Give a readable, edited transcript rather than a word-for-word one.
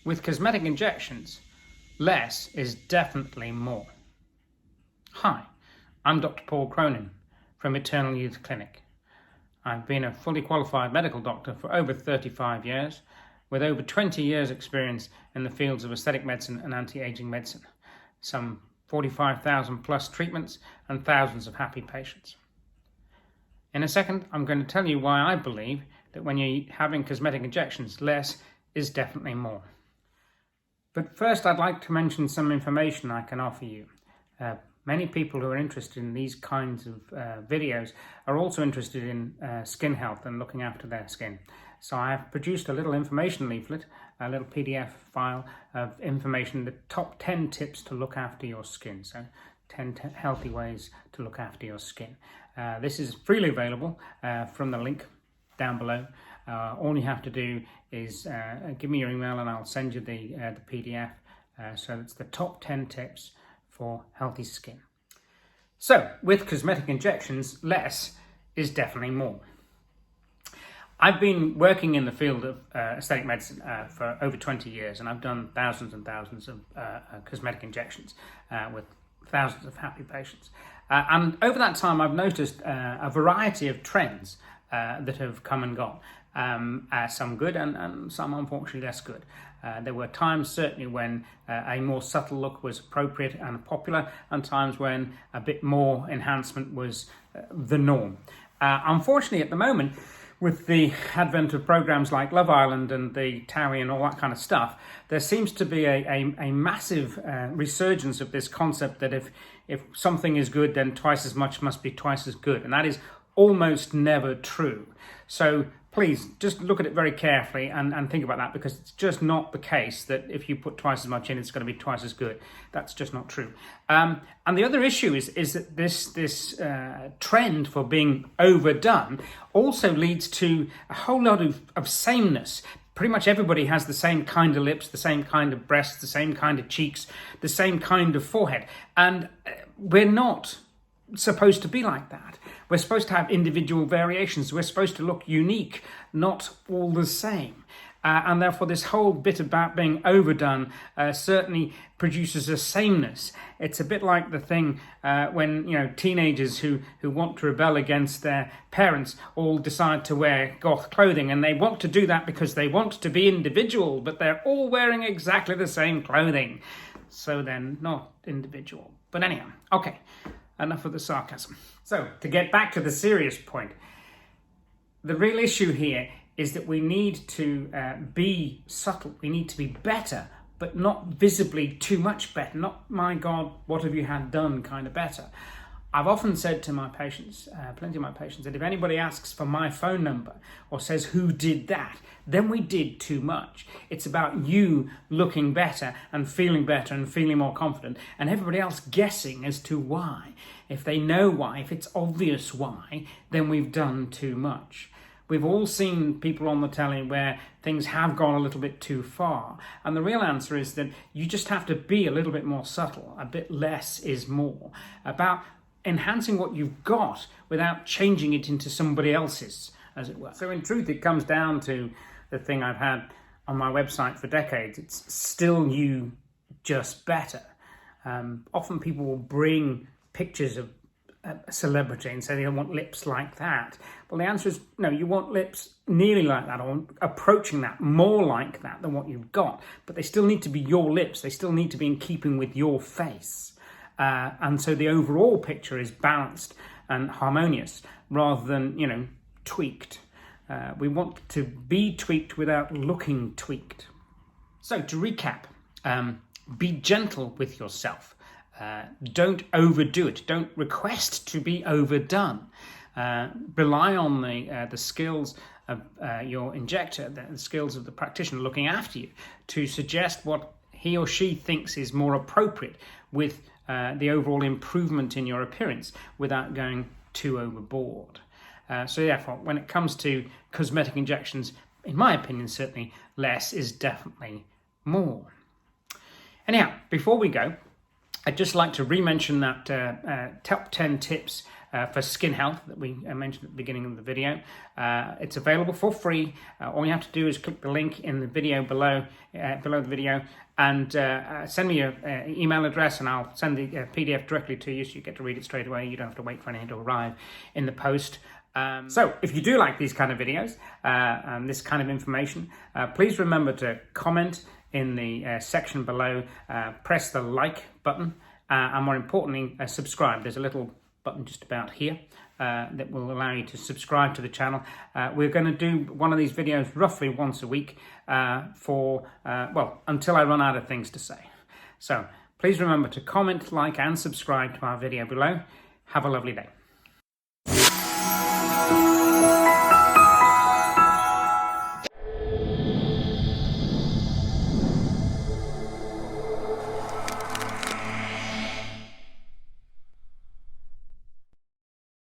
With cosmetic injections, less is definitely more. Hi, I'm Dr. Paul Cronin from Eternal Youth Clinic. I've been a fully qualified medical doctor for over 35 years, with over 20 years experience in the fields of aesthetic medicine and anti-aging medicine, some 45,000 plus treatments and thousands of happy patients. In a second, I'm going to tell you why I believe that when you're having cosmetic injections, less is definitely more. But first, I'd like to mention some information I can offer you. Many people who are interested in these kinds of videos are also interested in skin health and looking after their skin. So I have produced a little information leaflet, a little PDF file of information, the top 10 tips to look after your skin. So 10 healthy ways to look after your skin. This is freely available from the link down below. All you have to do is give me your email and I'll send you the PDF. So it's the top 10 tips for healthy skin. So with cosmetic injections, less is definitely more. I've been working in the field of aesthetic medicine for over 20 years, and I've done thousands and thousands of cosmetic injections with thousands of happy patients. And over that time, I've noticed a variety of trends that have come and gone. Some good and some unfortunately less good. There were times certainly when a more subtle look was appropriate and popular, and times when a bit more enhancement was the norm. Unfortunately at the moment, with the advent of programs like Love Island and the TOWIE and all that kind of stuff, there seems to be a massive resurgence of this concept that if something is good, then twice as much must be twice as good. And that is almost never true. So please just look at it very carefully and think about that, because it's just not the case that if you put twice as much in, it's going to be twice as good. That's just not true. And the other issue is that this trend for being overdone also leads to a whole lot of sameness. Pretty much everybody has the same kind of lips, the same kind of breasts, the same kind of cheeks, the same kind of forehead. And we're not supposed to be like that. We're supposed to have individual variations. We're supposed to look unique, not all the same. And therefore this whole bit about being overdone certainly produces a sameness. It's a bit like the thing when teenagers who want to rebel against their parents all decide to wear goth clothing, and they want to do that because they want to be individual, but they're all wearing exactly the same clothing. So they're not individual. But anyhow, okay. Enough of the sarcasm. So, to get back to the serious point, the real issue here is that we need to be subtle. We need to be better, but not visibly too much better. Not, my God, what have you had done kind of better. I've often said to my patients, plenty of my patients, that if anybody asks for my phone number or says who did that, then we did too much. It's about you looking better and feeling more confident, and everybody else guessing as to why. If they know why, if it's obvious why, then we've done too much. We've all seen people on the telly where things have gone a little bit too far. And the real answer is that you just have to be a little bit more subtle. A bit less is more. About enhancing what you've got without changing it into somebody else's, as it were. So in truth, it comes down to the thing I've had on my website for decades. It's still you, just better. Often people will bring pictures of a celebrity and say they want lips like that. Well, the answer is no, you want lips nearly like that, or approaching that, more like that than what you've got. But they still need to be your lips. They still need to be in keeping with your face. And so the overall picture is balanced and harmonious rather than, tweaked. We want to be tweaked without looking tweaked. So to recap, be gentle with yourself. Don't overdo it. Don't request to be overdone. Rely on the skills of your injector, the skills of the practitioner looking after you, to suggest what he or she thinks is more appropriate with the overall improvement in your appearance without going too overboard. So therefore, when it comes to cosmetic injections, in my opinion, certainly less is definitely more. Anyhow, before we go, I'd just like to re-mention that top 10 tips for skin health that we mentioned at the beginning of the video. It's available for free. All you have to do is click the link in the video below the video and send me your email address, and I'll send the PDF directly to you so you get to read it straight away. You don't have to wait for anything to arrive in the post. So if you do like these kind of videos and this kind of information, please remember to comment in the section below, press the like button, and more importantly, subscribe. There's a little button just about here that will allow you to subscribe to the channel. We're going to do one of these videos roughly once a week well, until I run out of things to say. So please remember to comment, like, and subscribe to our video below. Have a lovely day.